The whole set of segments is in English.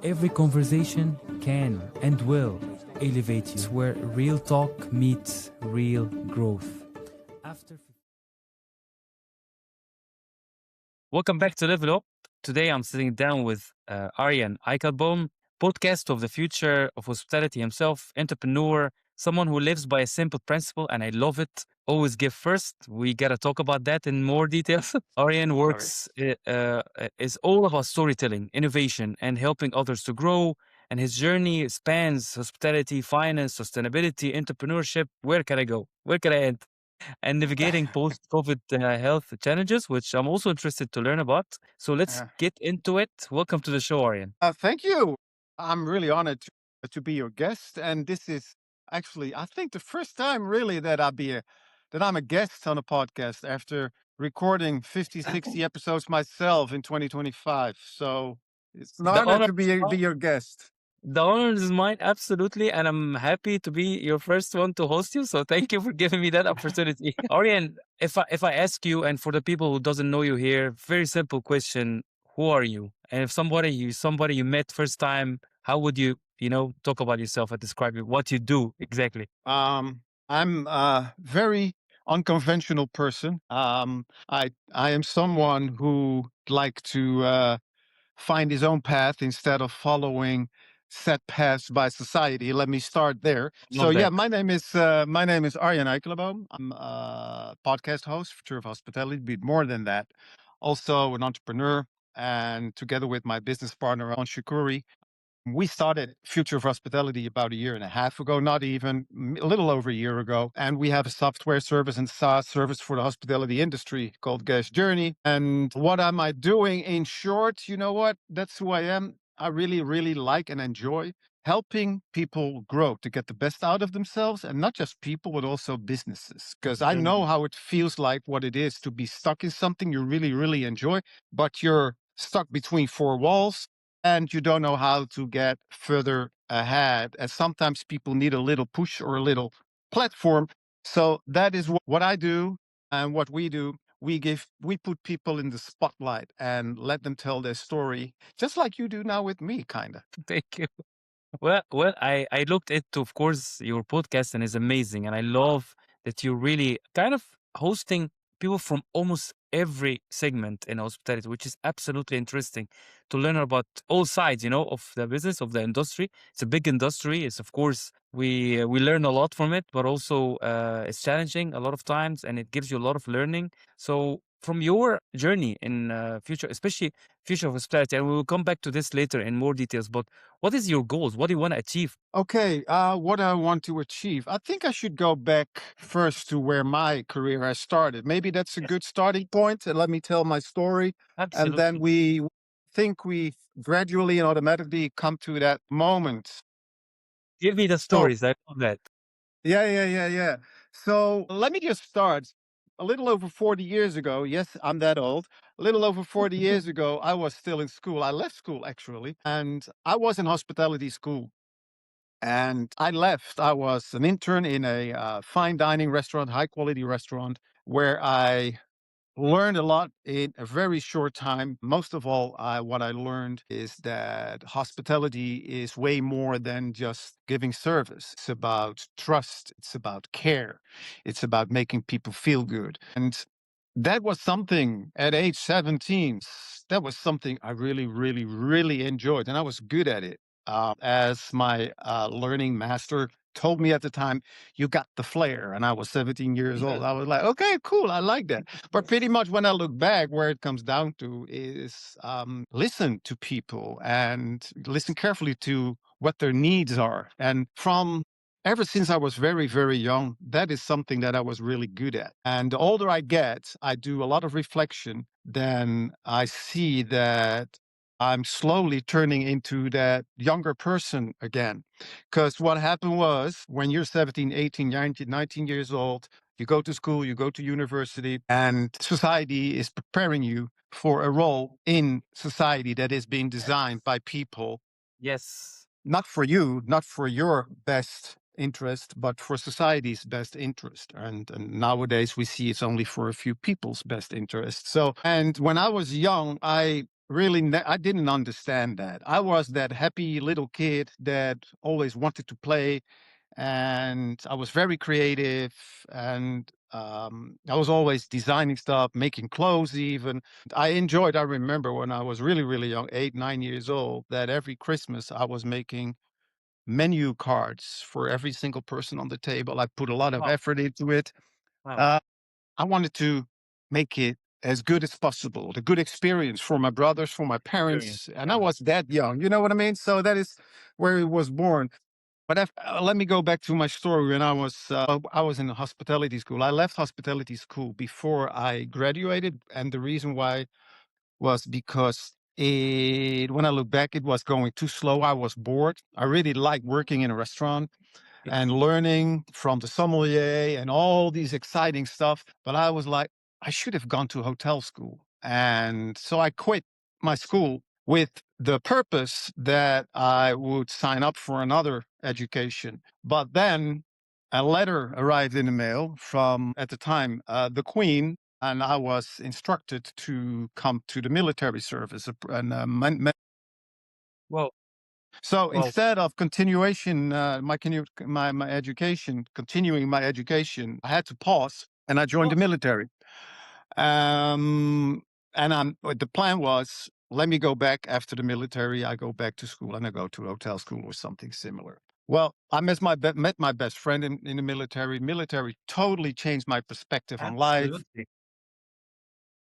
Every conversation can and will elevate you. It's where real talk meets real growth. Welcome back to Level Up. Today I'm sitting down with Arjan Eichelbaum, podcast of the future of hospitality himself, entrepreneur, someone who lives by a simple principle, and I love it. Always give first. We got to talk about that in more details. Arjan works, is all about storytelling, innovation, and helping others to grow. And his journey spans hospitality, finance, sustainability, entrepreneurship. Where can I go? Where can I end? And navigating post-COVID health challenges, which I'm also interested to learn about. So let's get into it. Welcome to the show, Arjan. Thank you. I'm really honored to be your guest, and this is actually, I think, the first time really that I'm a guest on a podcast after recording 50, 60 episodes myself in 2025. So it's an The honor honor to is be mine. your guest. The honor is mine, absolutely, and I'm happy to be your first one to host you. So thank you for giving me that opportunity, Arjan. If I ask you, and for the people who doesn't know you here, very simple question: who are you? And if somebody you met first time, how would you talk about yourself and describe what you do exactly? I'm a very unconventional person. I am someone who like to find his own path instead of following set paths by society. Let me start there. So Love yeah, that. my name is Arjan Eikelenboom. I'm a podcast host for Future of Hospitality, but more than that, also an entrepreneur. And together with my business partner, on Shukuri, we started Future of Hospitality about a year and a half ago, not even a little over a year ago. And we have a software service and SaaS service for the hospitality industry called Guest Journey. And what am I doing in short? You know what? That's who I am. I really, really like and enjoy helping people grow to get the best out of themselves, and not just people, but also businesses. Because I know how it feels like, what it is to be stuck in something you really, really enjoy, but you're stuck between four walls and you don't know how to get further ahead. And sometimes people need a little push or a little platform. So that is what I do and what we do. We put people in the spotlight and let them tell their story, just like you do now with me, kind of. Thank you. Well, I looked into, of course, your podcast, and it's amazing. And I love that you're really kind of hosting people from almost every segment in hospitality, which is absolutely interesting to learn about all sides, of the business, of the industry. It's a big industry. It's, of course, we learn a lot from it, but also it's challenging a lot of times, and it gives you a lot of learning. So from your journey in future, especially future of hospitality, and we will come back to this later in more details, but what is your goals? What do you want to achieve? Okay, what I want to achieve. I think I should go back first to where my career has started. Maybe that's a good starting point. And let me tell my story. And then Absolutely. we think we gradually and automatically come to that moment. Give me the So, stories. I love that. yeah. So let me just start. A little over 40 years ago, yes, I'm that old. A little over 40 years ago, I was still in school. I left school actually, and I was in hospitality school. And I left. I was an intern in a fine dining restaurant, high quality restaurant, where I learned a lot in a very short time. Most of all, what I learned is that hospitality is way more than just giving service. It's about trust, it's about care, it's about making people feel good. And that was something at age 17. That was something I really, really, really enjoyed, and I was good at it. As my learning master told me at the time, you got the flair. And I was 17 years old. I was like, okay, cool. I like that. But pretty much when I look back, where it comes down to is listen to people and listen carefully to what their needs are. And from ever since I was very, very young, that is something that I was really good at. And the older I get, I do a lot of reflection. Then I see that I'm slowly turning into that younger person again. Because what happened was, when you're 17, 18, 19 years old, you go to school, you go to university, and society is preparing you for a role in society that is being designed by people, Yes. not for you, not for your best interest, but for society's best interest. And nowadays we see it's only for a few people's best interest. So, and when I was young, I really, I didn't understand that. I was that happy little kid that always wanted to play, and I was very creative, and I was always designing stuff, making clothes even. I remember when I was really, really young, 8, 9 years old, that every Christmas I was making menu cards for every single person on the table. I put a lot of Wow, effort into it. wow, Uh, I wanted to make it as good as possible, the good experience for my brothers, for my experience. parents, and I Yeah. was that young. You know what I mean? So that is where it was born. But let me go back to my story. When I was in a hospitality school. I left hospitality school before I graduated, and the reason why was because when I look back, it was going too slow. I was bored. I really liked working in a restaurant Yeah. and learning from the sommelier and all these exciting stuff. But I was like, I should have gone to hotel school. And so I quit my school with the purpose that I would sign up for another education. But then a letter arrived in the mail from, at the time, the Queen. And I was instructed to come to the military service. Well, So well, instead of continuation, my education, continuing my education, I had to pause and I joined well, the military. Um, and the plan was, let me go back after the military. I go back to school and I go to hotel school or something similar. Well, I met my best friend in the military. Military totally changed my perspective on life. absolutely.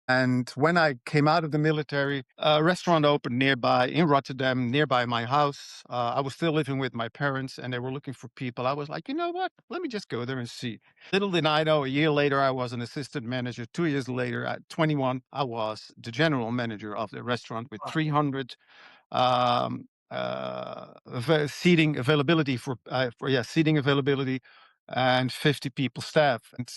And when I came out of the military, a restaurant opened nearby in Rotterdam, nearby my house. I was still living with my parents and they were looking for people. I was like, you know what? Let me just go there and see. Little did I know, a year later, I was an assistant manager. 2 years later, at 21, I was the general manager of the restaurant with Wow, 300 seating availability seating availability and 50 people staff. And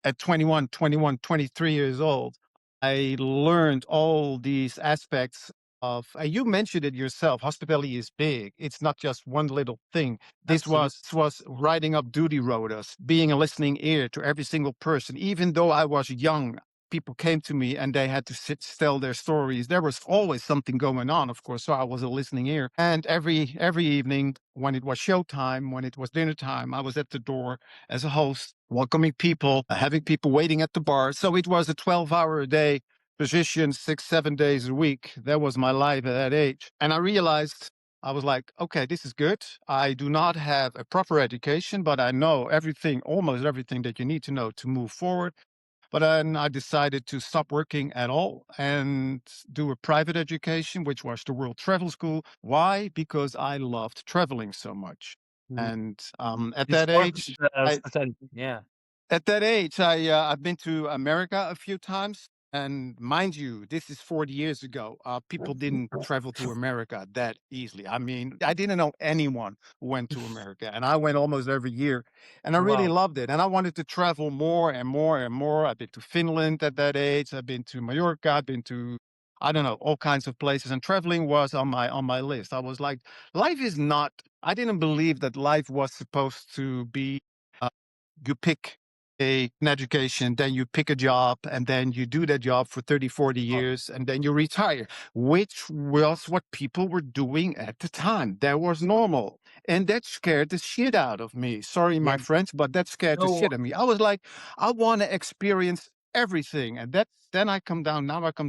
at 23 years old, I learned all these aspects of, you mentioned it yourself, hospitality is big. It's not just one little thing. absolutely. This was writing up duty rotas, being a listening ear to every single person. Even though I was young, people came to me and they had to tell their stories. There was always something going on, of course. So I was a listening ear. And every evening when it was showtime, when it was dinner time, I was at the door as a host, welcoming people, having people waiting at the bar. So it was a 12-hour a day position, 6, 7 days a week. That was my life at that age. And I realized, I was like, okay, this is good. I do not have a proper education, but I know everything, almost everything that you need to know to move forward. But then I decided to stop working at all and do a private education, which was the World Travel School. Why? Because I loved traveling so much. Mm. And It's part of the I, hospitality. Yeah. I've been to America a few times, and mind you, this is 40 years ago. People didn't travel to America that easily. I mean, I didn't know anyone who went to America, and I went almost every year, and I really Wow. loved it. And I wanted to travel more and more and more. I've been to Finland at that age. I've been to Mallorca. I've been to, I don't know, all kinds of places, and traveling was on my list. I was like, life is not. I didn't believe that life was supposed to be. Uh, you pick an education, then you pick a job, and then you do that job for 30, 40 Wow. years, and then you retire, which was what people were doing at the time. That was normal. And that scared the shit out of me. Sorry, Yeah. my French, but that scared the No. shit out of me. I was like, I want to experience everything. And now I come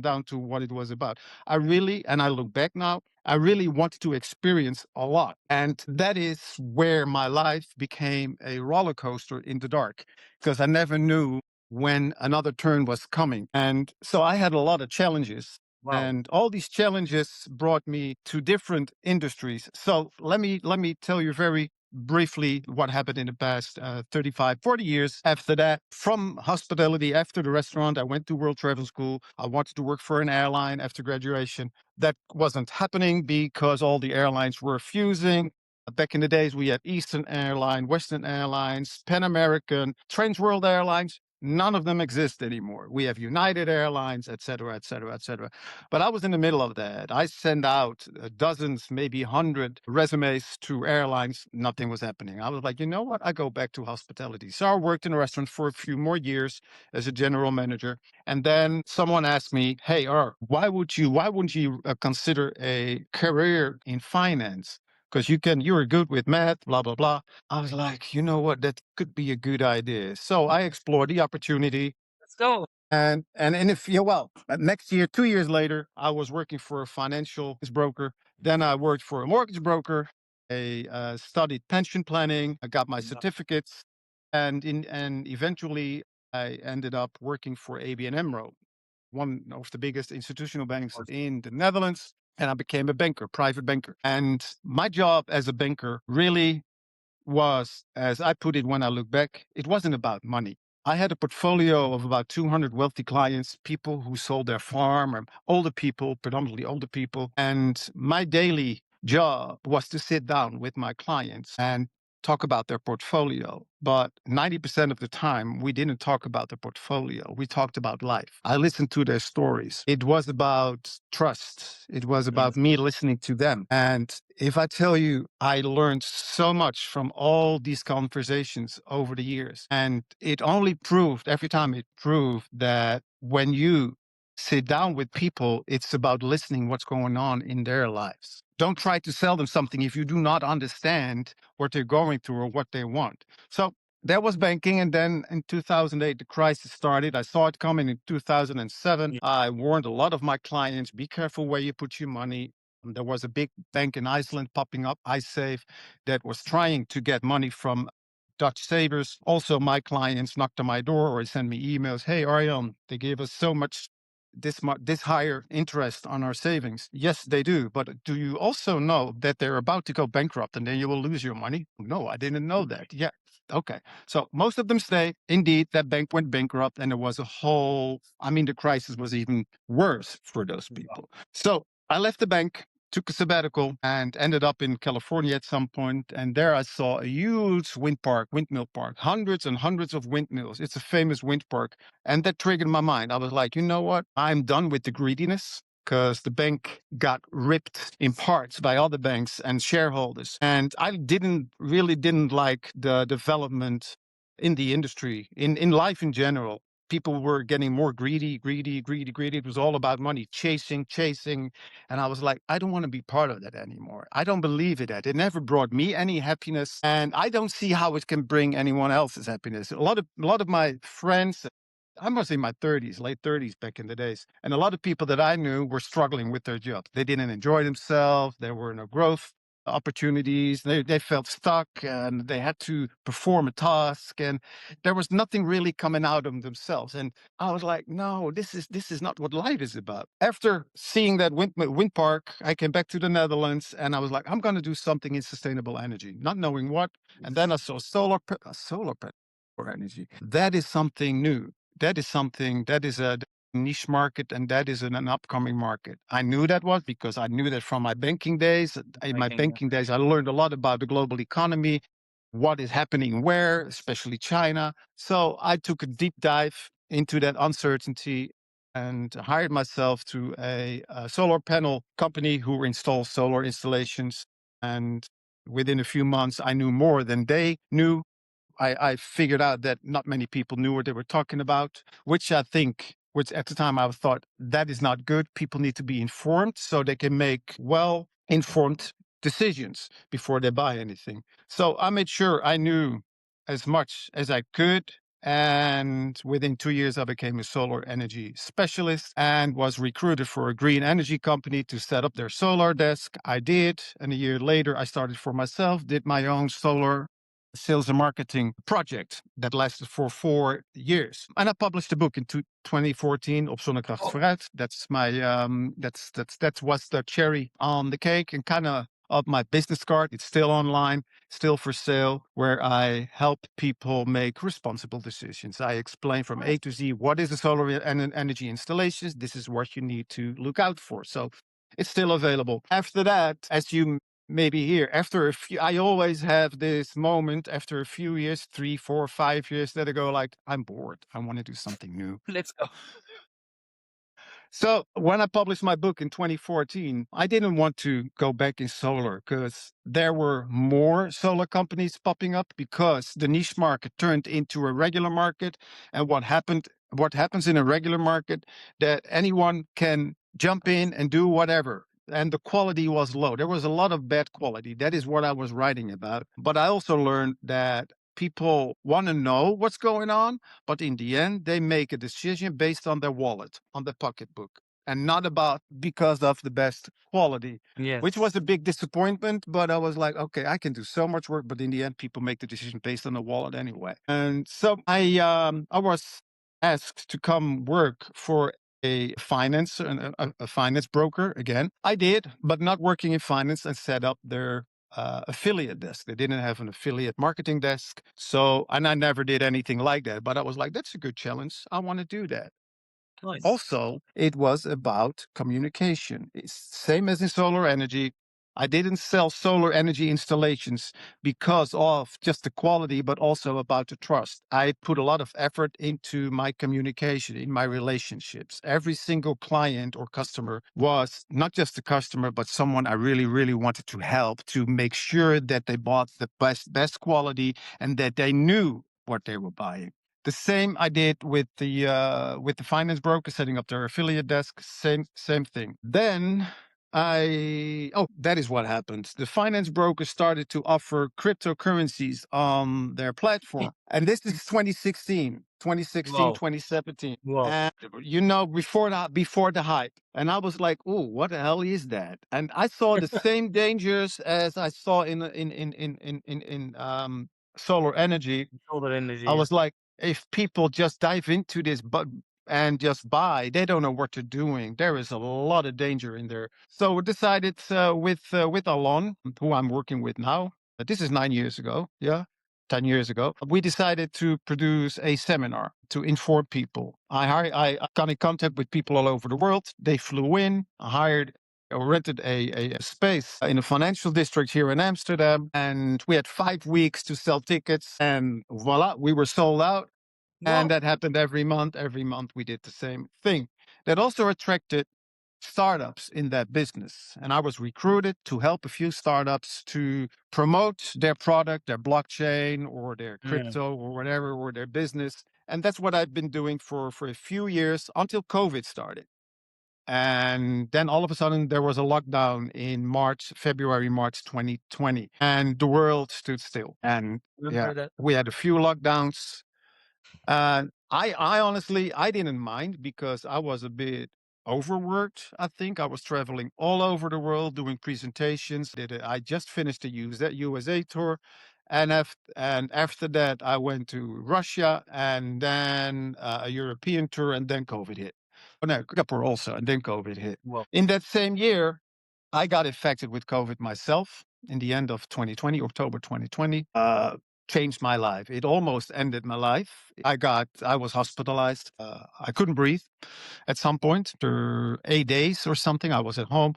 down to what it was about. And I look back now, I really wanted to experience a lot. And that is where my life became a roller coaster in the dark because I never knew when another turn was coming. And so I had a lot of challenges. Wow. And all these challenges brought me to different industries. So let me tell you very briefly what happened in the past 35, 40 years. After that, from hospitality, after the restaurant, I went to World Travel School. I wanted to work for an airline after graduation. That wasn't happening because all the airlines were fusing. Back in the days, we had Eastern Airline, Western Airlines, Pan American, Trans World Airlines. None of them exist anymore. We have United Airlines, et cetera, et cetera, et cetera. But I was in the middle of that. I sent out dozens, maybe 100 resumes to airlines. Nothing was happening. I was like, you know what? I go back to hospitality. So I worked in a restaurant for a few more years as a general manager. And then someone asked me, hey, why wouldn't you consider a career in finance? Because you're good with math, blah, blah, blah. I was like, you know what, that could be a good idea. So I explored the opportunity. Let's go. And if yeah, well, next year, 2 years later, I was working for a financial broker. Then I worked for a mortgage broker. I studied pension planning. I got my Yeah. certificates, and eventually I ended up working for ABN AMRO, one of the biggest institutional banks in the Netherlands. And I became a banker, private banker. And my job as a banker really was, as I put it when I look back, it wasn't about money. I had a portfolio of about 200 wealthy clients, people who sold their farm, or older people, predominantly older people. And my daily job was to sit down with my clients and talk about their portfolio. But 90% of the time, we didn't talk about the portfolio. We talked about life. I listened to their stories. It was about trust. It was about Yes. me listening to them. And if I tell you, I learned so much from all these conversations over the years. And it only proved, every time it proved that when you sit down with people, it's about listening what's going on in their lives. Don't try to sell them something if you do not understand what they're going through or what they want. So that was banking. And then in 2008, the crisis started. I saw it coming in 2007. Yeah. I warned a lot of my clients, be careful where you put your money. There was a big bank in Iceland popping up, iSafe, that was trying to get money from Dutch savers. Also, my clients knocked on my door or sent me emails. Hey, Ariane, they gave us so much this higher interest on our savings. Yes, they do. But do you also know that they're about to go bankrupt and then you will lose your money? No, I didn't know that. Yeah. Okay. So most of them stay. Indeed, that bank went bankrupt and there was a whole, I mean, the crisis was even worse for those people. So I left the bank, took a sabbatical, and ended up in California at some point. And there I saw a huge windmill park, hundreds and hundreds of windmills. It's a famous wind park. And that triggered my mind. I was like, you know what? I'm done with the greediness because the bank got ripped in parts by other banks and shareholders. And I didn't like the development in the industry, in life in general. People were getting more greedy, greedy, greedy, greedy. It was all about money, chasing, chasing. And I was like, I don't want to be part of that anymore. I don't believe in that. It never brought me any happiness. And I don't see how it can bring anyone else's happiness. A lot of my friends, I was in my 30s, late 30s back in the days. And a lot of people that I knew were struggling with their jobs. They didn't enjoy themselves. There were no growth opportunities. They felt stuck and they had to perform a task. And there was nothing really coming out of themselves. And I was like, no, this is not what life is about. After seeing that wind park, I came back to the Netherlands and I was like, I'm going to do something in sustainable energy, not knowing what. And then I saw solar panel for energy. That is something new. That is something that is a niche market and that is an upcoming market. I knew that was because I knew that from my banking days. In my Making, banking days, I learned a lot about the global economy, what is happening where, especially China. So I took a deep dive into that uncertainty and hired myself to a solar panel company who installs solar installations. And within a few months, I knew more than they knew. I figured out that not many people knew what they were talking about, which at the time I thought that is not good. People need to be informed so they can make well informed decisions before they buy anything. So I made sure I knew as much as I could. And within 2 years, I became a solar energy specialist and was recruited for a green energy company to set up their solar desk. I did. And a year later, I started for myself, did my own solar sales and marketing project that lasted for 4 years. And I published a book in 2014, Op Zonnekracht Vooruit. That's my that was the cherry on the cake and kind of my business card. It's still online, still for sale, where I help people make responsible decisions. I explain from A to Z what is a solar energy installations. This is what you need to look out for. So it's still available. After that, as you maybe here. After a few, I always have this moment after a few years, 3, 4, 5 years, that I go like, I'm bored. I want to do something new. Let's go. So when I published my book in 2014, I didn't want to go back in solar because there were more solar companies popping up because the niche market turned into a regular market. And what happens in a regular market, that anyone can jump in and do whatever. And the quality was low. There was a lot of bad quality. That is what I was writing about. But I also learned that people want to know what's going on, but in the end, they make a decision based on their wallet, on their pocketbook, and not about because of the best quality, which was Yes. a big disappointment. But I was like, okay, I can do so much work, but in the end, people make the decision based on the wallet anyway. And so I was asked to come work for a finance broker again. I did, but not working in finance, and set up their affiliate desk. They didn't have an affiliate marketing desk. So, and I never did anything like that, but I was like, that's a good challenge. I want to do that. Nice. Also, it was about communication. It's same as in solar energy. I didn't sell solar energy installations because of just the quality, but also about the trust. I put a lot of effort into my communication, in my relationships. Every single client or customer was not just a customer, but someone I really, really wanted to help to make sure that they bought the best quality and that they knew what they were buying. The same I did with the finance broker setting up their affiliate desk. Same thing. Then that is what happened. The finance broker started to offer cryptocurrencies on their platform, and this is 2016, 2016, Wow. 2017. Wow. And before the hype, and I was like, "Oh, what the hell is that?" And I saw the same dangers as I saw in solar energy. Solar energy. I Yeah. was like, if people just dive into this but and just buy, they don't know what they're doing. There is a lot of danger in there. So we decided with Alon, who I'm working with now. This is 9 years ago. Yeah. 10 years ago, we decided to produce a seminar to inform people. I got in contact with people all over the world. They flew in, I hired or rented a space in a financial district here in Amsterdam. And we had 5 weeks to sell tickets. And voila, we were sold out. And Wow. that happened every month. Every month we did the same thing. That also attracted startups in that business. And I was recruited to help a few startups to promote their product, their blockchain or their Mm. crypto or whatever, or their business. And that's what I've been doing for a few years until COVID started. And then all of a sudden, there was a lockdown in February, March 2020, and the world stood still. And yeah, Remember that? we had a few lockdowns. I honestly, I didn't mind because I was a bit overworked. I think I was traveling all over the world doing presentations. I just finished the USA tour. And after that, I went to Russia and then a European tour, and then COVID hit. Oh, no, Singapore also, and then COVID hit. Wow. In that same year, I got infected with COVID myself in the end of 2020, October 2020. Changed my life. It almost ended my life. I was hospitalized. I couldn't breathe at some point for 8 days or something. I was at home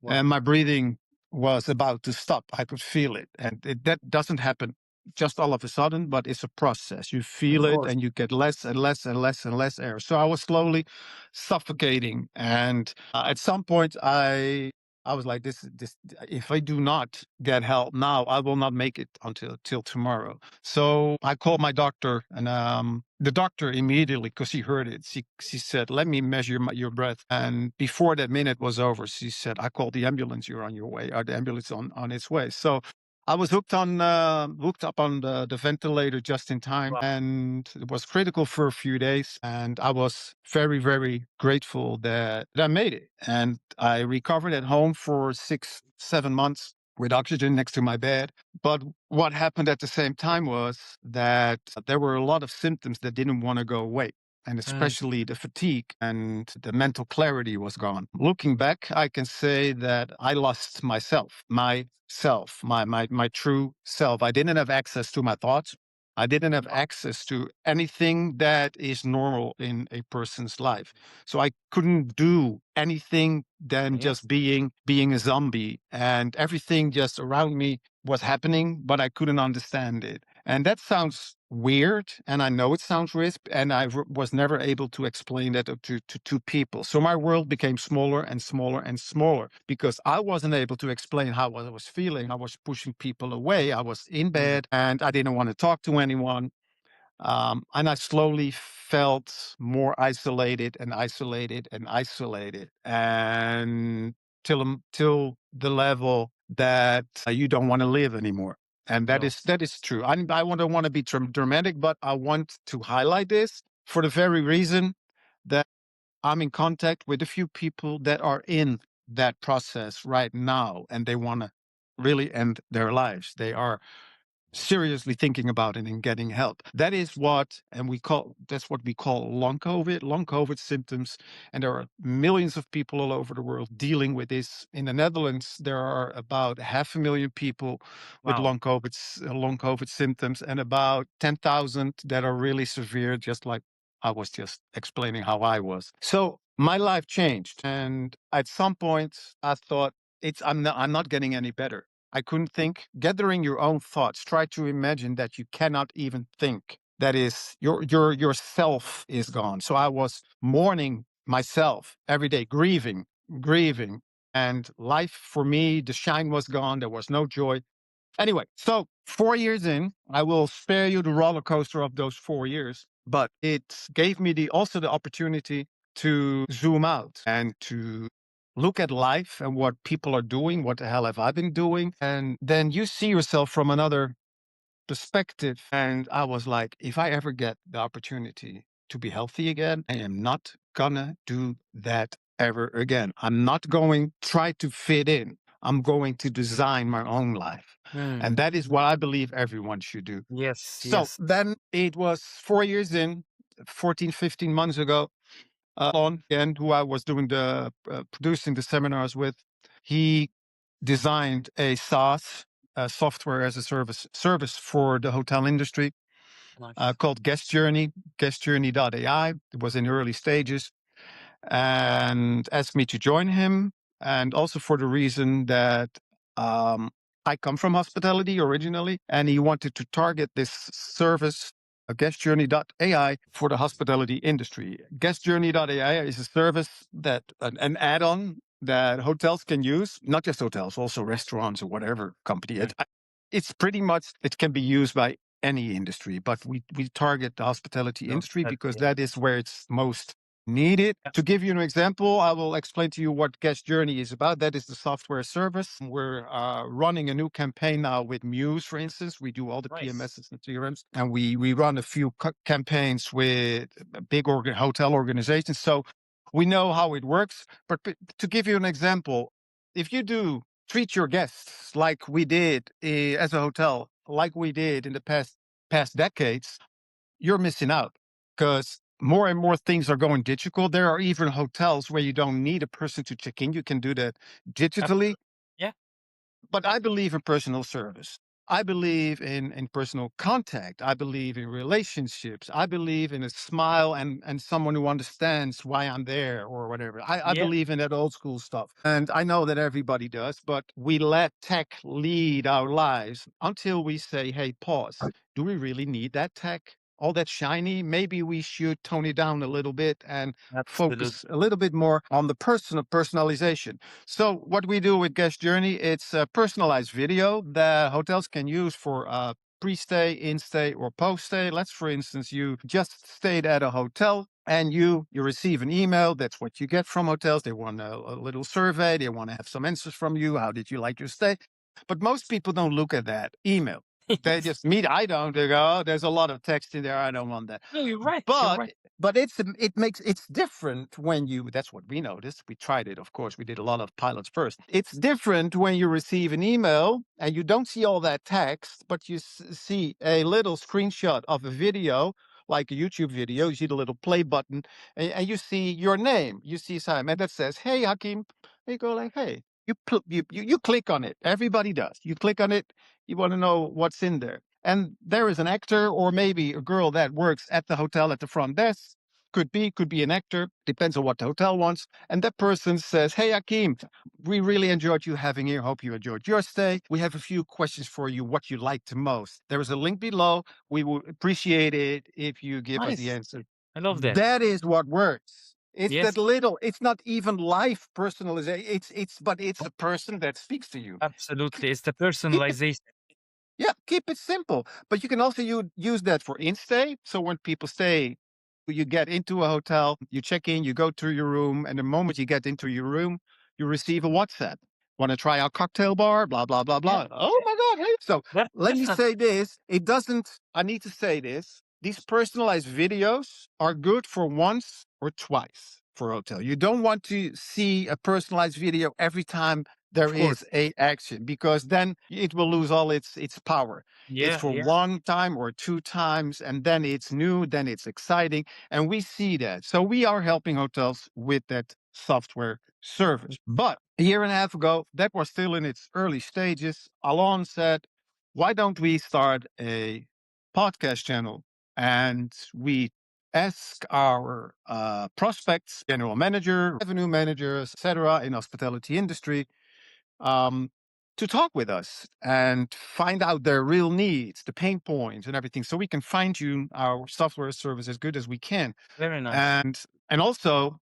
Wow. and my breathing was about to stop. I could feel it. And that doesn't happen just all of a sudden, but it's a process. You Of feel it course. and you get less and less and less and less air. So I was slowly suffocating. And at some point, I was like, this. If I do not get help now, I will not make it until till tomorrow. So I called my doctor, and the doctor immediately, because she heard it, she said, "Let me measure your breath." And before that minute was over, she said, "I called the ambulance. You're on your way. Or the ambulance on its way." So I was hooked up on the ventilator just in time, Wow. and it was critical for a few days. And I was very, very grateful that I made it. And I recovered at home for 6, 7 months with oxygen next to my bed. But what happened at the same time was that there were a lot of symptoms that didn't want to go away. And Mm. especially the fatigue and the mental clarity was gone. Looking back, I can say that I lost myself, my true self. I didn't have access to my thoughts. I didn't have access to anything that is normal in a person's life. So I couldn't do anything than Yes. just being a zombie, and everything just around me was happening, but I couldn't understand it. And that sounds weird, and I know it sounds weird, and was never able to explain that to people. So my world became smaller and smaller and smaller because I wasn't able to explain how I was feeling. I was pushing people away. I was in Mm. bed and I didn't want to talk to anyone. And I slowly felt more isolated and isolated and isolated, and till the level that you don't want to live anymore. And Yes. that is true. I don't want to be dramatic, but I want to highlight this for the very reason that I'm in contact with a few people that are in that process right now, and they want to really end their lives. They are seriously thinking about it and getting help. That is what, and that's what we call long COVID symptoms. And there are millions of people all over the world dealing with this. In the Netherlands, there are about 500,000 people with Wow. long COVID symptoms, and about 10,000 that are really severe, just like I was just explaining how I was. So my life changed. And at some point I thought I'm not getting any better. I couldn't think. Gathering your own thoughts. Try to imagine that you cannot even think. That is, your self is gone. So I was mourning myself every day, grieving. And life for me, the shine was gone. There was no joy. Anyway, so 4 years in, I will spare you the roller coaster of those 4 years, but it gave me also the opportunity to zoom out and to look at life and what people are doing. What the hell have I been doing? And then you see yourself from another perspective. And I was like, if I ever get the opportunity to be healthy again, I am not gonna do that ever again. I'm not going try to fit in. I'm going to design my own life. And Mm. that is what I believe everyone should do. Yes. So Yes. then it was 4 years in, 14, 15 months ago, on again, who I was doing producing the seminars with, he designed a SaaS, software as a service for the hotel industry, Nice. called Guest Journey, guestjourney.ai. It was in early stages, and asked me to join him. And also for the reason that um, I come from hospitality originally, and he wanted to target this service, guestjourney.ai, for the hospitality industry. Guestjourney.ai is a service that an add-on that hotels can use, not just hotels, also restaurants or whatever company. Mm. It's pretty much, it can be used by any industry, but we target the hospitality No, industry that's because yeah. that is where it's most needed. Yeah. To give you an example, I will explain to you what Guest Journey is about. That is the software service. We're running a new campaign now with Muse, for instance. We do all the Nice. PMSs and CRMs, and we run a few campaigns with big hotel organizations. So we know how it works. But to give you an example, if you do treat your guests like we did as a hotel, like we did in the past decades, you're missing out because more and more things are going digital. There are even hotels where you don't need a person to check in. You can do that digitally. Absolutely. Yeah. But I believe in personal service. I believe in personal contact. I believe in relationships. I believe in a smile and someone who understands why I'm there or whatever. I Yeah. believe in that old school stuff. And I know that everybody does, but we let tech lead our lives until we say, hey, pause. Do we really need that tech? All that shiny? Maybe we should tone it down a little bit and focus Absolutely. a little bit more on the personalization. So what we do with Guest Journey, it's a personalized video that hotels can use for pre-stay, in-stay, or post-stay. Let's, for instance, you just stayed at a hotel and you receive an email. That's what you get from hotels. They want a little survey. They want to have some answers from you. How did you like your stay? But most people don't look at that email. They Yes. just meet. I don't. They go, oh, there's a lot of text in there. I don't want that. No, you're right. You're But right. it's different when you, that's what we noticed. We tried it, of course. We did a lot of pilots first. It's different when you receive an email and you don't see all that text, but you see a little screenshot of a video, like a YouTube video. You see the little play button, and you see your name. You see Simon that says, "Hey, Hakim." And you go like, "Hey." You click on it. Everybody does. You click on it. You want to know what's in there. And there is an actor or maybe a girl that works at the hotel at the front desk. Could be an actor, depends on what the hotel wants. And that person says, "Hey Hakim, we really enjoyed you having here. Hope you enjoyed your stay. We have a few questions for you, what you liked the most. There is a link below. We would appreciate it if you give us the Nice. answer." I love that. That is what works. It's Yes, that little, it's not even live personalization. But it's a person that speaks to you. absolutely. It's the Keep it personalization. yeah, keep it simple. But you can also use that for in-stay. So when people stay, you get into a hotel, you check in, you go to your room, and the moment you get into your room, you receive a WhatsApp. Want to try our cocktail bar? Blah, blah, blah, Yeah, blah. Oh my God. Hey. So that's let me different. say this. It doesn't, I need to say this. These personalized videos are good for once or twice for a hotel. You don't want to see a personalized video every time there Of course. is a action because then it will lose all its power. It's Yeah, for yeah. one time or two times, and then it's new, then it's exciting, and we see that. So we are helping hotels with that software service. But a year and a half ago, that was still in its early stages. Alon said, "Why don't we start a podcast channel?" And we ask our prospects, general manager, revenue managers, etc., in hospitality industry, um, to talk with us and find out their real needs, the pain points, and everything, so we can fine tune our software service as good as we can. Very nice. And also,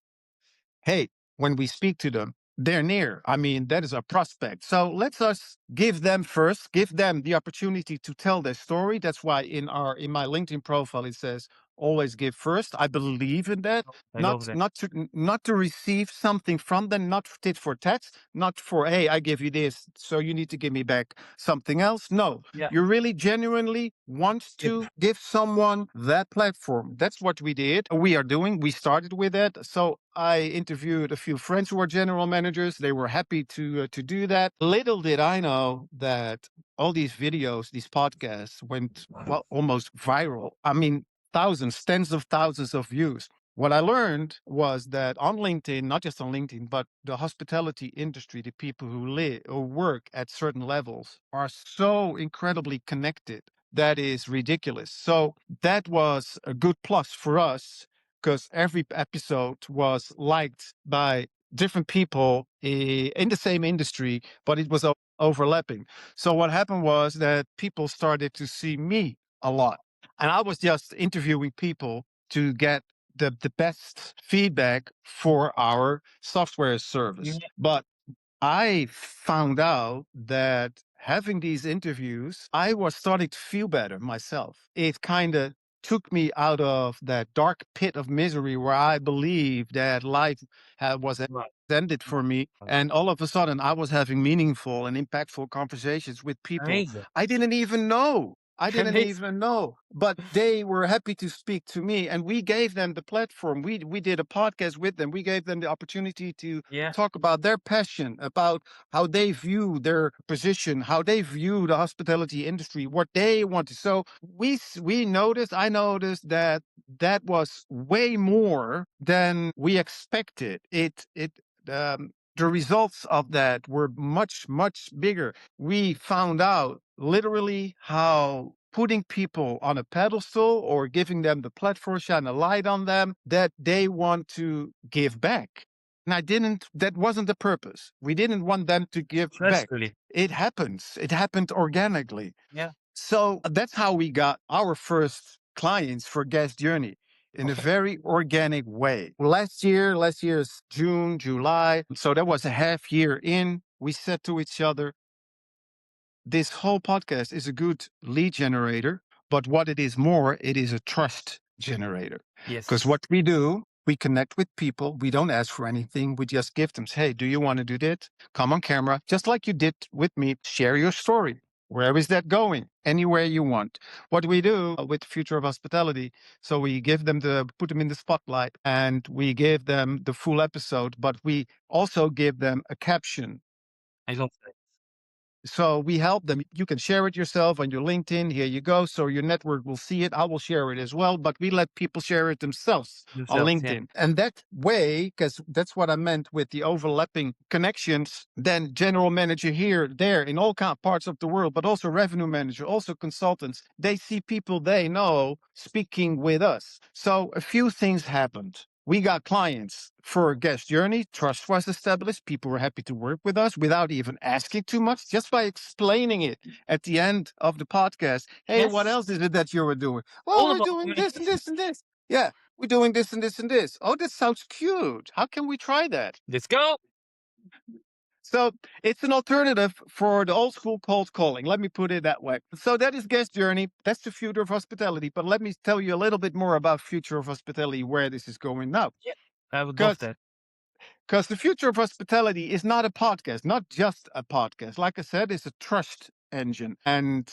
hey, when we speak to them, they're near. I mean, that is a prospect. So let's us give them first, give them the opportunity to tell their story. That's why in my LinkedIn profile it says always give first. I believe in that. I love Not that. not to not to receive something from them, not tit for tat, not for hey, I give you this, so you need to give me back something else. No, Yeah. you really genuinely want Yep. to give someone that platform. That's what we did. We are doing. We started with that. So I interviewed a few friends who are general managers. They were happy to do that. Little did I know that all these videos, these podcasts went well almost viral. I mean, thousands, tens of thousands of views. What I learned was that on LinkedIn, not just on LinkedIn, but the hospitality industry, the people who live or work at certain levels are so incredibly connected. That is ridiculous. So that was a good plus for us because every episode was liked by different people in the same industry, but it was overlapping. So what happened was that people started to see me a lot. And I was just interviewing people to get the best feedback for our software service. Yeah. But I found out that having these interviews, I was starting to feel better myself. It kind of took me out of that dark pit of misery where I believed that life was Right. ended for me. And all of a sudden, I was having meaningful and impactful conversations with people Amazing. I didn't even know. I didn't Amazing. even know, but they were happy to speak to me, and we gave them the platform. We did a podcast with them. We gave them the opportunity to Yeah. talk about their passion, about how they view their position, how they view the hospitality industry, what they wanted. So we noticed, I noticed that that was way more than we expected. The results of that were much, much bigger. We found out literally how putting people on a pedestal or giving them the platform, shine a light on them, that they want to give back. And that wasn't the purpose. We didn't want them to give back. Naturally. It happens. It happened organically. Yeah. So that's how we got our first clients for Guest Journey in a Okay. very organic way. Last year's June, July. So that was a half year in. We said to each other, this whole podcast is a good lead generator, but what it is more, it is a trust generator. Because Yes. what we do, we connect with people. We don't ask for anything. We just give them, hey, do you want to do that? Come on camera, just like you did with me. Share your story. Where is that going? Anywhere you want. What we do with Future of Hospitality, so we put them in the spotlight and we give them the full episode, but we also give them a caption I love that. So we help them. You can share it yourself on your LinkedIn. Here you go. So your network will see it. I will share it as well, but we let people share it themselves on Themselves, yeah. LinkedIn. And that way, because that's what I meant with the overlapping connections, then general manager here, there, in all kind of parts of the world, but also revenue manager, also consultants, they see people they know speaking with us. So a few things happened. We got clients for a guest journey. Trust was established. People were happy to work with us without even asking too much, just by explaining it at the end of the podcast. Hey, what Yes. else is it that you were doing? Well, All we're about doing this and communication. this and this. Yeah, we're doing this and this and this. Oh, that sounds cute. How can we try that? Let's go. So it's an alternative for the old school cold calling. Let me put it that way. So that is guest journey. That's the future of hospitality. But let me tell you a little bit more about future of hospitality, where this is going now. Yeah. I would love Because that. because the future of hospitality is not a podcast, not just a podcast. Like I said, it's a trust engine. And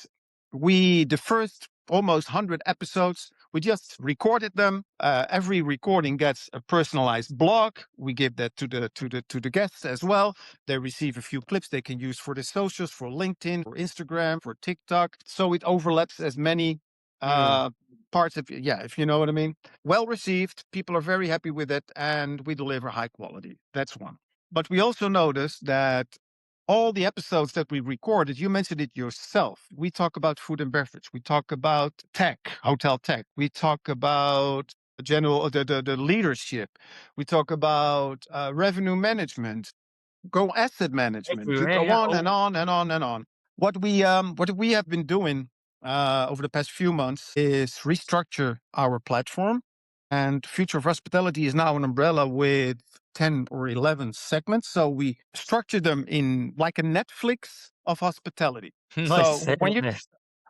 the first almost 100 episodes, we just recorded them. Every recording gets a personalized blog. We give that to the guests as well. They receive a few clips they can use for the socials, for LinkedIn, for Instagram, for TikTok. So it overlaps as many Mm. parts of, yeah, if you know what I mean. Well received. People are very happy with it, and we deliver high quality. That's one. But we also noticed that all the episodes that we recorded, you mentioned it yourself. We talk about food and beverage. We talk about tech, hotel tech. We talk about the leadership. We talk about revenue management, go asset management. You Everywhere, go yeah. on Oh, and on and on and on. What we have been doing over the past few months is restructure our platform. And Future of Hospitality is now an umbrella with 10 or 11 segments. So we structure them in like a Netflix of hospitality. So nice. I when love you that.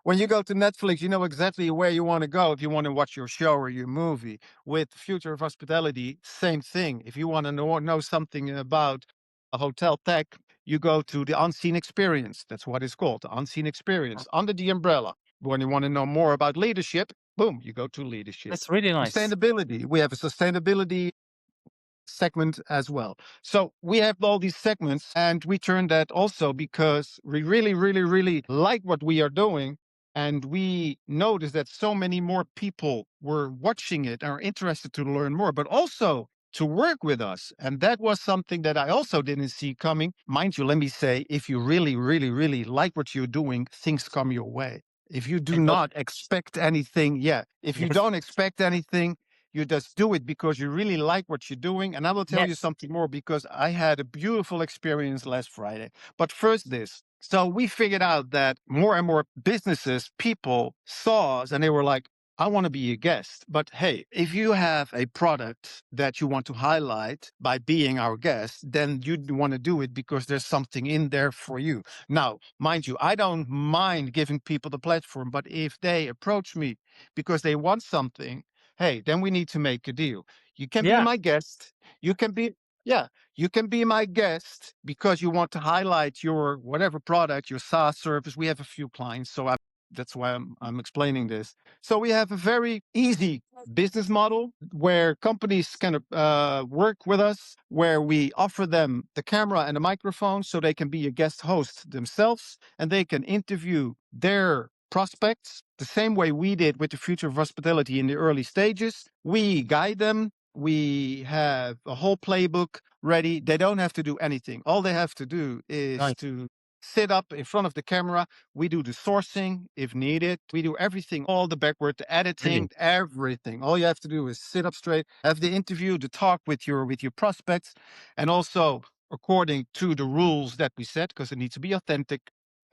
when you go to Netflix, you know exactly where you want to go if you want to watch your show or your movie. With Future of Hospitality, same thing. If you want to know something about a hotel tech, you go to the Unseen Experience. That's what it's called, the Unseen Experience, under the umbrella. When you want to know more about leadership, boom, you go to leadership. That's really nice. Sustainability. We have a sustainability segment as well. So we have all these segments, and we turn that also because we really, really, really like what we are doing. And we notice that so many more people were watching it and are interested to learn more, but also to work with us. And that was something that I also didn't see coming. Mind you, let me say, if you really, really, really like what you're doing, things come your way. If you I do love not it. expect anything, yeah, if you Yes. don't expect anything, you just do it because you really like what you're doing. And I will tell you Yes. something more because I had a beautiful experience last Friday. But first, this. So we figured out that more and more businesses, people saw us and they were like, I want to be a guest. But hey, if you have a product that you want to highlight by being our guest, then you want to do it because there's something in there for you. Now, mind you, I don't mind giving people the platform, but if they approach me because they want something, hey, then we need to make a deal. You can be Yeah. my guest. You can be, yeah, you can be my guest because you want to highlight your whatever product, your SaaS service. We have a few clients, so that's why I'm explaining this. So we have a very easy business model where companies can work with us, where we offer them the camera and the microphone so they can be a guest host themselves and they can interview their prospects the same way we did with the Future of Hospitality in the early stages. We guide them. We have a whole playbook ready. They don't have to do anything. All they have to do is Nice. to sit up in front of the camera. We do the sourcing if needed. We do everything, all the backward, the editing, Brilliant. everything. All you have to do is sit up straight, have the interview, the talk with your prospects, and also according to the rules that we set, because it needs to be authentic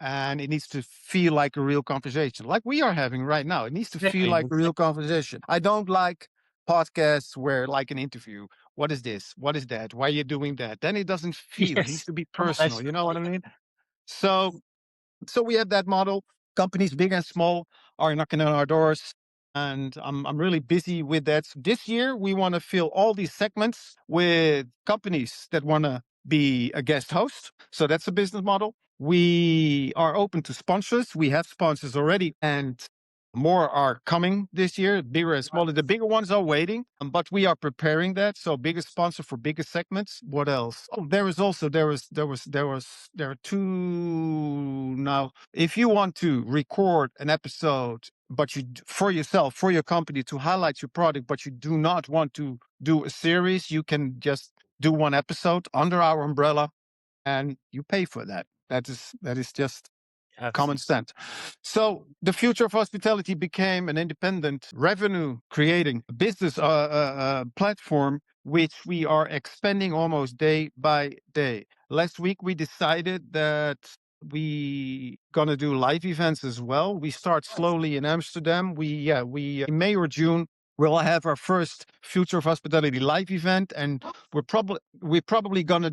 and it needs to feel like a real conversation, like we are having right now. It needs to feel Exactly. like a real conversation. I don't like podcasts where, like an interview, what is this? What is that? Why are you doing that? Then it doesn't feel. It needs Yes. to be personal. You know what I Professional. mean? So we have that model. Companies big and small are knocking on our doors. And I'm really busy with that. So this year, we want to fill all these segments with companies that want to be a guest host. So that's a business model. We are open to sponsors. We have sponsors already. And More are coming this year, bigger and smaller. The bigger ones are waiting, but we are preparing that. So bigger sponsor for bigger segments. What else? Oh, there is also there are two now. If you want to record an episode, but for yourself, for your company to highlight your product, but you do not want to do a series, you can just do one episode under our umbrella, and you pay for that. That is just common Absolutely. sense. So the future of hospitality became an independent revenue creating business platform, which we are expanding almost day by day. Last week, we decided that we gonna do live events as well. We start slowly in Amsterdam. We in May or June we'll have our first Future of Hospitality live event, and we're probably gonna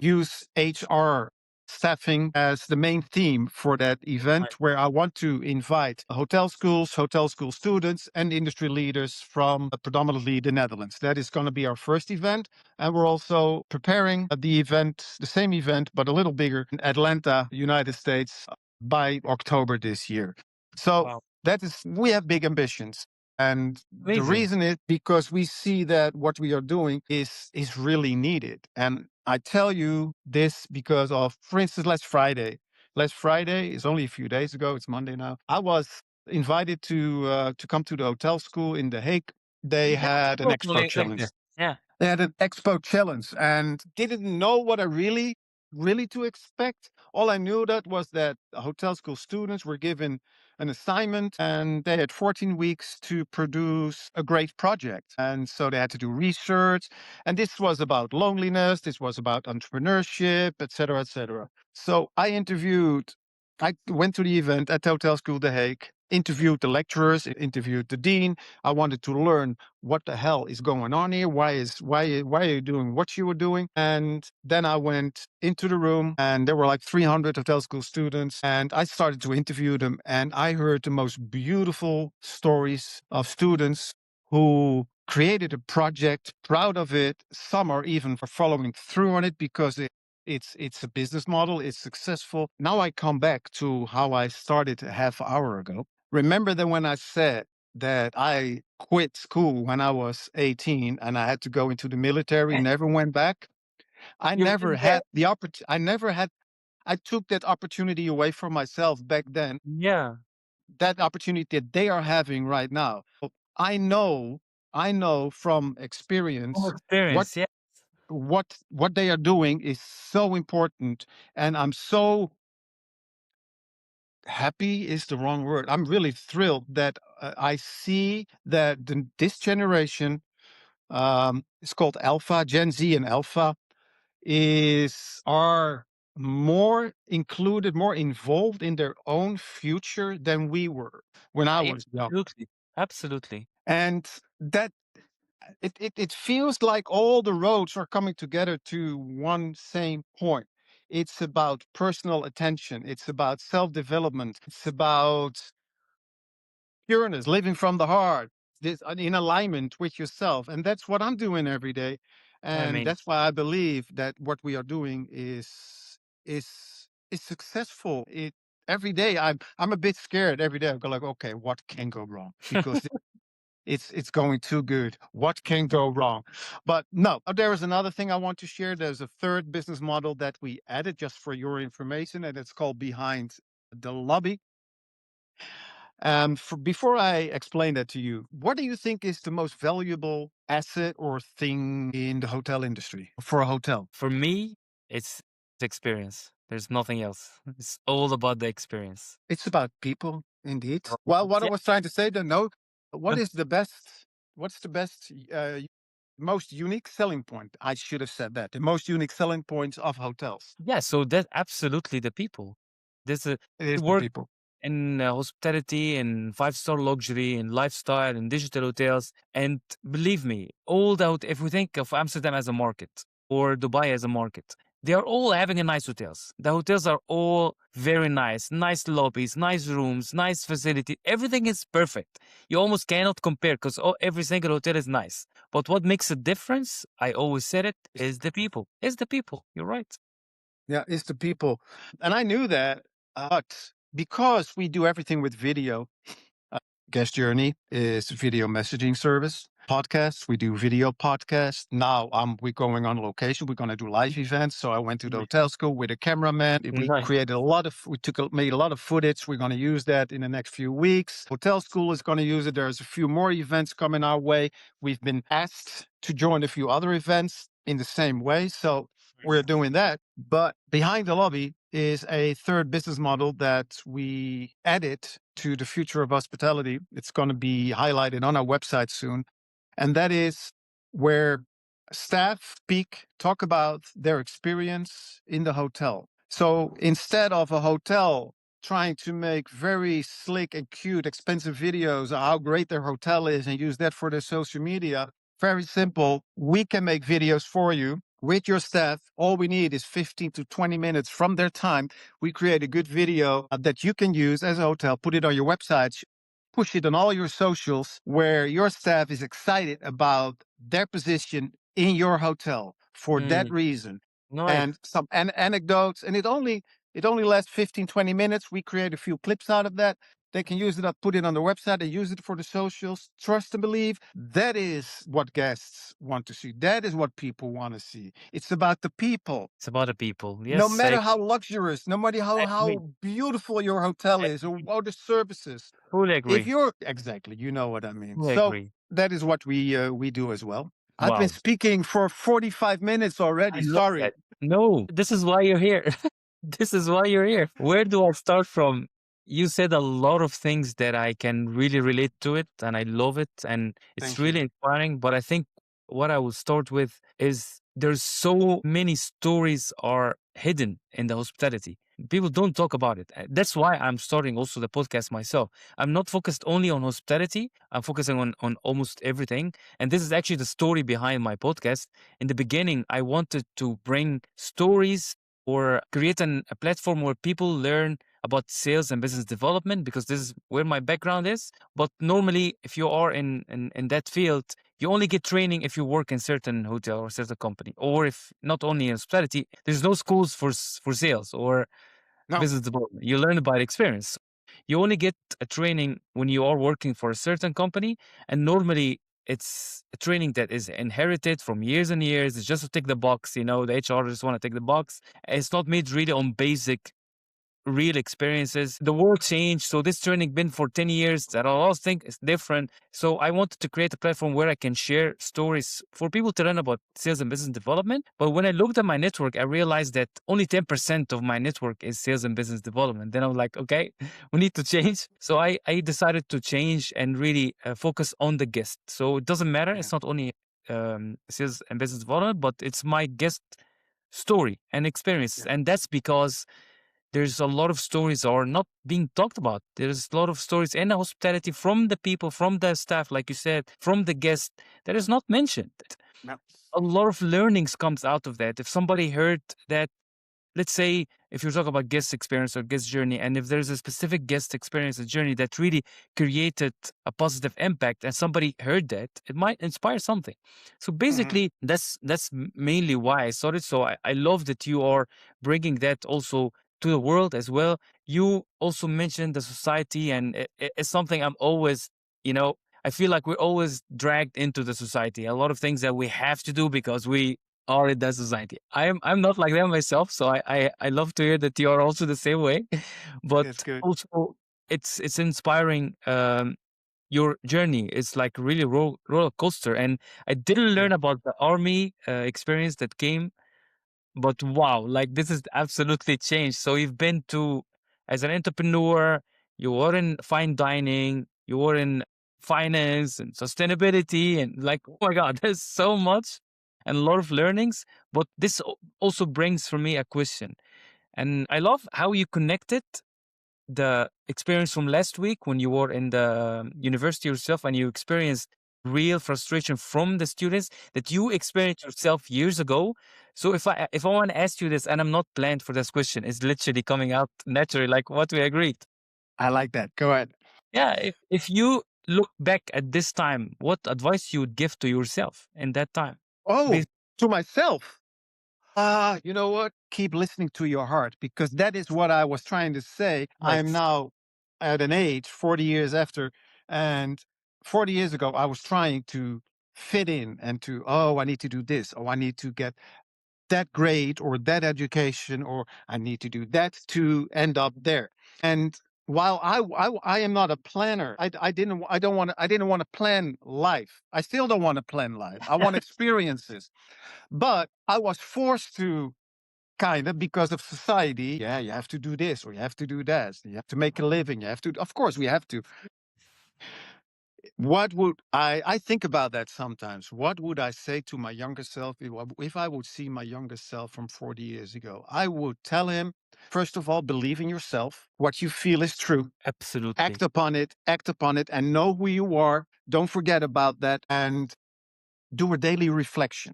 use HR staffing as the main theme for that event, where I want to invite hotel schools, hotel school students, and industry leaders from predominantly the Netherlands. That is going to be our first event. And we're also preparing the same event, but a little bigger in Atlanta, United States, by October this year. So Wow. we have big ambitions. And the Amazing. reason is because we see that what we are doing is really needed. And I tell you this because of, for instance, last Friday. Last Friday is only a few days ago. It's Monday now. I was invited to come to the hotel school in The Hague. They Yeah, had an expo totally like challenge. this. Yeah. They had an expo challenge and didn't know what I really to expect. All I knew that was that the hotel school students were given an assignment and they had 14 weeks to produce a great project. And so they had to do research. And this was about loneliness, this was about entrepreneurship, etc., etc. So I went to the event at the Hotel School The Hague, interviewed the lecturers, interviewed the dean. I wanted to learn what the hell is going on here? Why are you doing what you were doing? And then I went into the room and there were like 300 hotel school students and I started to interview them and I heard the most beautiful stories of students who created a project, proud of it. Some are even following through on it because it's a business model, it's successful. Now I come back to how I started a half hour ago. Remember that when I said that I quit school when I was 18 and I had to go into the military, never went back. I You've never been there. had the opportunity. I took that opportunity away from myself back then, Yeah. that opportunity that they are having right now. I know, I know from From experience what experience. Yeah. what they are doing is so important. And I'm so happy is the wrong word. I'm really thrilled that I see that this generation, it's called Alpha, Gen Z and Alpha, are more included, more involved in their own future than we were when I was young. Absolutely. Absolutely. And that it feels like all the roads are coming together to one same point. It's about personal attention. It's about self-development. It's about pureness, living from the heart, this in alignment with yourself. And that's what I'm doing every day. I And mean, that's why I believe that what we are doing is is successful. It every day I'm a bit scared every day. I go like, okay, what can go wrong? Because it's going too good. What can go wrong? But no, there is another thing I want to share. There's a third business model that we added just for your information, and it's called Behind the Lobby. Before I explain that to you, what do you think is the most valuable asset or thing in the hotel industry for a hotel? for me, it's experience. There's nothing else. It's all about the experience. It's about people, indeed. Well, what I Yeah. was trying to say, then, no, what is the best? What's the best, most unique selling point? I should have said that. The most unique selling points of hotels. Yeah, so that's absolutely the people. There's a It is the work people. in hospitality, in five-star luxury, in lifestyle, in digital hotels. And believe me, if we think of Amsterdam as a market or Dubai as a market, they are all having a nice hotels. The hotels are all very nice, nice lobbies, nice rooms, nice facility. Everything is perfect. You almost cannot compare because every single hotel is nice. But what makes a difference, I always said it, is the people. Is the people. You're right. Yeah, it's the people. And I knew that, but because we do everything with video, Guest Journey is video messaging service. Podcasts, we do video podcasts. Now we're going on location. We're going to do live events. So I went to the hotel school with a cameraman. We Nice. created made a lot of footage. We're going to use that in the next few weeks. Hotel school is going to use it. There's a few more events coming our way. We've been asked to join a few other events in the same way. So we're doing that. But behind the lobby is a third business model that we added to the future of hospitality. It's going to be highlighted on our website soon. And that is where staff talk about their experience in the hotel. So instead of a hotel trying to make very slick and cute, expensive videos of how great their hotel is and use that for their social media, very simple. We can make videos for you with your staff. All we need is 15 to 20 minutes from their time. We create a good video that you can use as a hotel, put it on your website, push it on all your socials where your staff is excited about their position in your hotel for that Mm, reason. nice. And some anecdotes, and it only lasts 15, 20 minutes. We create a few clips out of that. They can use it up, put it on the website, and use it for the socials. Trust and believe. That is what guests want to see. That is what people want to see. It's about the people. It's about the people. No Yes, matter how luxurious, no matter I agree. how beautiful your hotel I is or the services, fully if agree. you're exactly, you know what I mean. Fully So agree. that is what we do as well. I've been Wow. speaking for 45 minutes I already. love Sorry. that. No, this is why you're here. This is why you're here. Where do I start from? You said a lot of things that I can really relate to it, and I love it, and it's Thank you. really inspiring. But I think what I will start with is there's so many stories are hidden in the hospitality. People don't talk about it. That's why I'm starting also the podcast myself. I'm not focused only on hospitality. I'm focusing on almost everything. And this is actually the story behind my podcast. In the beginning, I wanted to bring stories or create a platform where people learn about sales and business development because this is where my background is. But normally, if you are in that field, you only get training if you work in certain hotel or certain company, or if not only in hospitality, there's no schools for sales or No. business development. You learn by experience. You only get a training when you are working for a certain company, and normally it's a training that is inherited from years and years. It's just to tick the box. The HR just want to tick the box. It's not made really on basic real experiences. The world changed. So this training been for 10 years that I also think is different. So I wanted to create a platform where I can share stories for people to learn about sales and business development. But when I looked at my network, I realized that only 10% of my network is sales and business development. Then I was like, okay, we need to change. So I decided to change and really focus on the guest. So it doesn't matter. Yeah. It's not only sales and business development, but it's my guest story and experiences. Yeah. And that's because there's a lot of stories are not being talked about. There's a lot of stories in the hospitality from the people, from the staff, like you said, from the guest that is not mentioned. No. A lot of learnings comes out of that. If somebody heard that, let's say, if you're talking about guest experience or guest journey, and if there's a specific guest experience or journey that really created a positive impact, and somebody heard that, it might inspire something. So Mhm. basically, that's mainly why I started. So I love that you are bringing that also to the world as well. You also mentioned the society, and it's something I'm always, you know. I feel like we're always dragged into the society. A lot of things that we have to do because we are in that society. I'm not like that myself, so I love to hear that you are also the same way. But That's good. also, it's inspiring. Your journey is like really roller coaster, and I didn't Yeah. learn about the army experience that came, but wow, like this is absolutely changed. So you've been to as an entrepreneur, you were in fine dining, you were in finance and sustainability, and like, oh my God, there's so much and a lot of learnings. But this also brings for me a question. And I love how you connected the experience from last week when you were in the university yourself and you experienced real frustration from the students that you experienced yourself years ago. So if I want to ask you this, and I'm not planned for this question, it's literally coming out naturally, like what we agreed. I like that. Go ahead. Yeah, if you look back at this time, what advice you would give to yourself in that time? Oh, Bas- to myself. You know what? Keep listening to your heart because that is what I was trying to say. I'm Nice. now at an age, 40 years after. And 40 years ago, I was trying to fit in and to, oh, I need to do this. Oh, I need to get that grade or that education, or I need to do that to end up there. And while I am not a planner, I didn't want to plan life. I still don't want to plan life. I want experiences, but I was forced to kind of because of society. Yeah, you have to do this or you have to do that. You have to make a living. You have to, of course, we have to. What would I think about that sometimes. What would I say to my younger self if I would see my younger self from 40 years ago? I would tell him, first of all, believe in yourself. What you feel is true. Absolutely. Act upon it, and know who you are. Don't forget about that, and do a daily reflection.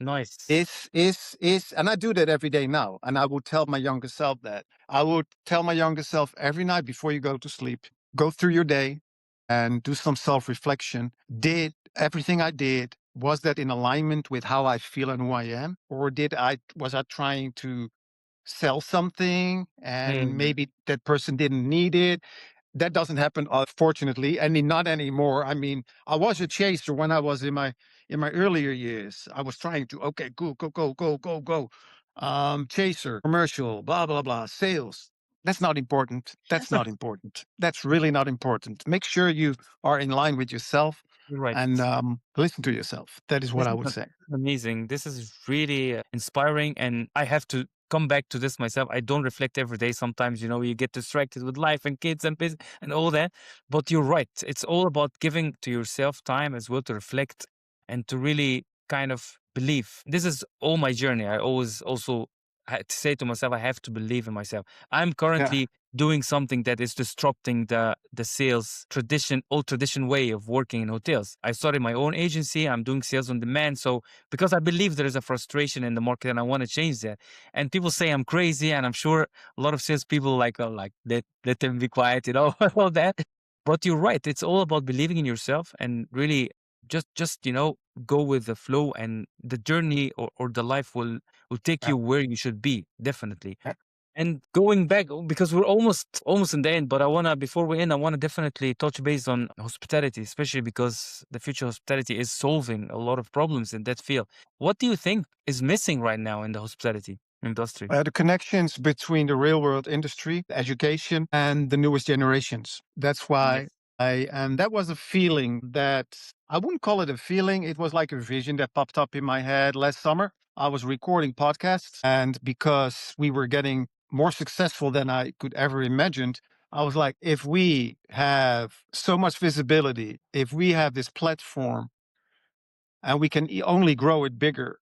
Nice. And I do that every day now. And I would tell my younger self that. I would tell my younger self every night before you go to sleep, go through your day and do some self-reflection. Did everything I did, was that in alignment with how I feel and who I am? Or was I trying to sell something and Mm. maybe that person didn't need it? That doesn't happen, fortunately, and not anymore. I mean, I was a chaser when I was in my earlier years. I was trying to, okay, go, go, go, go, go, go. Chaser, commercial, blah, blah, blah, sales. That's not important. That's not important. That's really not important. Make sure you are in line with yourself You're right. and listen to yourself. That is what This I is would say. amazing. This is really inspiring. And I have to come back to this myself. I don't reflect every day. Sometimes, you get distracted with life and kids and business and all that. But you're right. It's all about giving to yourself time as well to reflect and to really kind of believe. This is all my journey. I always also had to say to myself, I have to believe in myself. I'm Yeah. currently doing something that is disrupting the sales old tradition way of working in hotels. I started my own agency. I'm doing sales on demand. So because I believe there is a frustration in the market and I want to change that. And people say I'm crazy, and I'm sure a lot of salespeople like let them be quiet, all that. But you're right. It's all about believing in yourself and really just go with the flow, and the journey or the life will take Yeah. you where you should be, definitely. Yeah. And going back, because we're almost in the end, but before we end, I want to definitely touch base on hospitality, especially because the future hospitality is solving a lot of problems in that field. What do you think is missing right now in the hospitality industry? The connections between the real world industry, education, and the newest generations. That's why Yes. and that was a feeling that I wouldn't call it a feeling. It was like a vision that popped up in my head last summer. I was recording podcasts, and because we were getting more successful than I could ever imagined, I was like, if we have so much visibility, if we have this platform and we can only grow it bigger,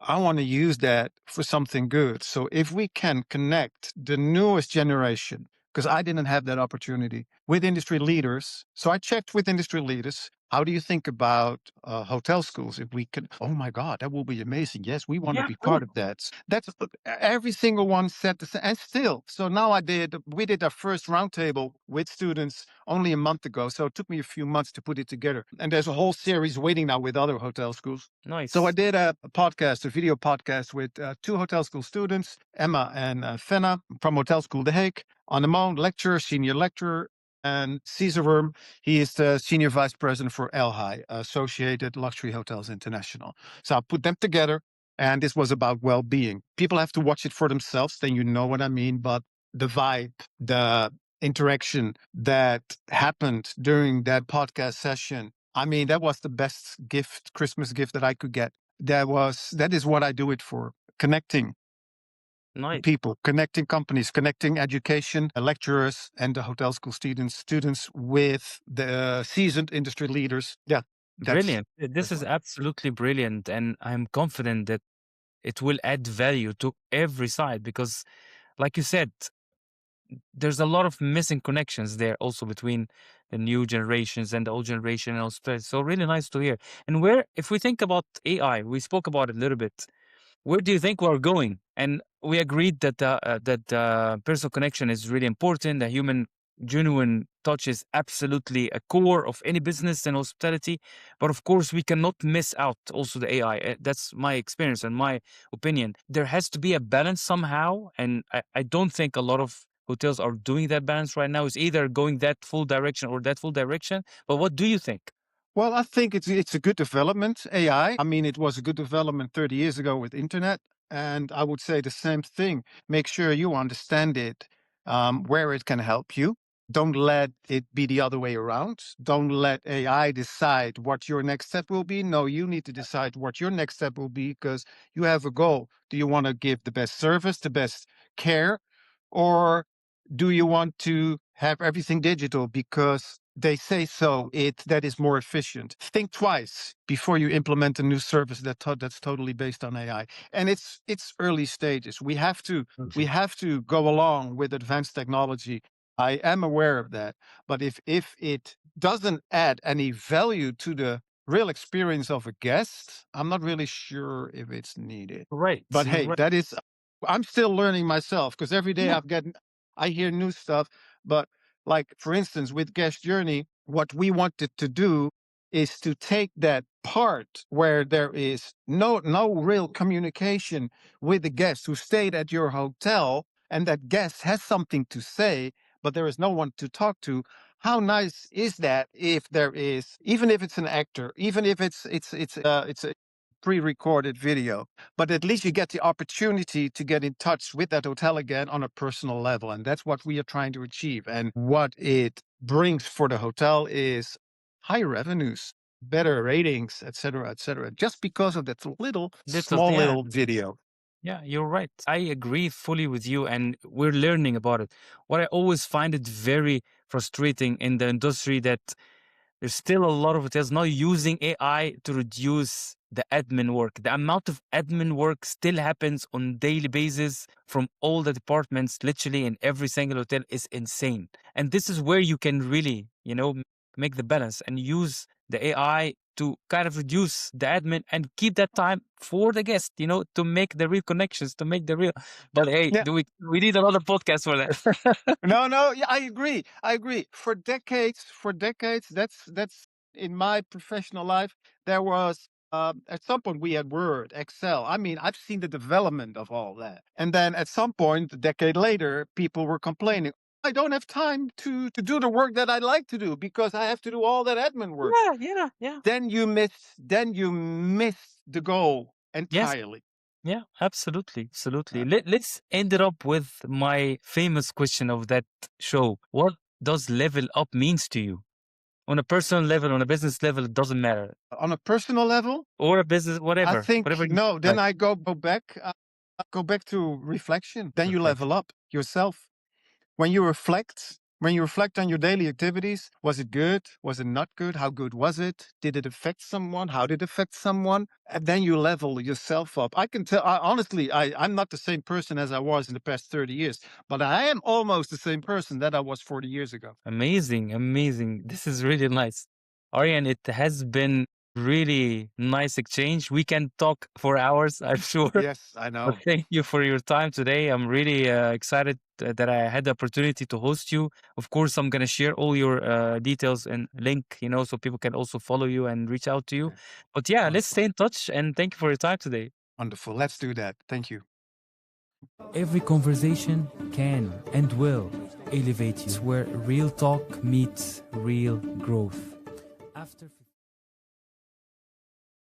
I want to use that for something good. So if we can connect the newest generation, because I didn't have that opportunity, with industry leaders. So I checked with industry leaders. How do you think about hotel schools? If we could, oh my God, that will be amazing. Yes, we want to Yeah, be cool. part of that. That's every single one said the same. And still, so now we did our first roundtable with students only a month ago. So it took me a few months to put it together. And there's a whole series waiting now with other hotel schools. So I Nice. did a video podcast with two hotel school students, Emma and Fenna from Hotel School The Hague, Annemone, lecturer, senior lecturer, and Caesar Worm. He is the senior vice president for LHI, Associated Luxury Hotels International. So I put them together, and this was about well-being. People have to watch it for themselves, then you know what I mean. But the vibe, the interaction that happened during that podcast session, I mean, that was the best gift, Christmas gift that I could get. That is what I do it for. Connecting Nice. people, connecting companies, connecting education, lecturers and the hotel school students with the seasoned industry leaders. Yeah, Brilliant. This that's is what. absolutely brilliant. And I'm confident that it will add value to every side because, like you said, there's a lot of missing connections there also between the new generations and the old generation and all that. So really nice to hear. And if we think about AI, we spoke about it a little bit. Where do you think we're going? And we agreed that personal connection is really important. The human genuine touch is absolutely a core of any business and hospitality. But of course, we cannot miss out also the AI. That's my experience and my opinion. There has to be a balance somehow. And I don't think a lot of hotels are doing that balance right now. It's either going that full direction or that full direction. But what do you think? Well, I think it's a good development, AI. I mean, it was a good development 30 years ago with internet, and I would say the same thing. Make sure you understand it, where it can help you. Don't let it be the other way around. Don't let AI decide what your next step will be. No, you need to decide what your next step will be because you have a goal. Do you want to give the best service, the best care, or do you want to have everything digital because they say so that is more efficient? Think twice before you implement a new service that's totally based on AI. And it's early stages. We have to go along with advanced technology. I am aware of that. But if it doesn't add any value to the real experience of a guest, I'm not really sure if it's needed. Right. But You're hey, right. that is I'm still learning myself because every day Yeah. I hear new stuff. But like for instance, with Guest Journey, what we wanted to do is to take that part where there is no real communication with the guest who stayed at your hotel, and that guest has something to say, but there is no one to talk to. How nice is that if there is, even if it's an actor, even if it's a pre-recorded video, but at least you get the opportunity to get in touch with that hotel again on a personal level. And that's what we are trying to achieve. And what it brings for the hotel is higher revenues, better ratings, et cetera, just because of that small Yeah. little video. Yeah, you're right. I agree fully with you, and we're learning about it. What I always find it very frustrating in the industry that there's still a lot of hotels not using AI to reduce the admin work. The amount of admin work still happens on daily basis from all the departments, literally in every single hotel, is insane. And this is where you can really, make the balance and use the AI to kind of reduce the admin and keep that time for the guest, to make the real connections, to make the real. But hey, Yeah. we need another podcast for that. No, yeah, I agree. I agree. For decades, that's in my professional life, there was at some point we had Word, Excel. I mean, I've seen the development of all that. And then at some point, a decade later, people were complaining, I don't have time to do the work that I like to do because I have to do all that admin work. Yeah. Then you missed the goal Yes. entirely. Yeah, absolutely. Uh, Absolutely. Let's end it up with my famous question of that show. What does level up means to you? On a personal level, on a business level, it doesn't matter. on a personal level, Or a business, I whatever think you no. Then like. I go back. Go back to reflection. Then you Reflection. level up yourself. When you reflect on your daily activities, was it good? Was it not good? How good was it? Did it affect someone? How did it affect someone? And then you level yourself up. I can tell, honestly, I'm not the same person as I was in the past 30 years, but I am almost the same person that I was 40 years ago. Amazing, amazing. This is really nice. Ariane, it has been really nice exchange. We can talk for hours, I'm sure. Yes, I But know. thank you for your time today. I'm really excited that I had the opportunity to host you. Of course, I'm going to share all your details and link, so people can also follow you and reach out to you. Okay. But yeah, let's Wonderful. stay in touch and thank you for your time today. Wonderful. Let's do that. Thank you. Every conversation can and will elevate you. It's where real talk meets real growth. After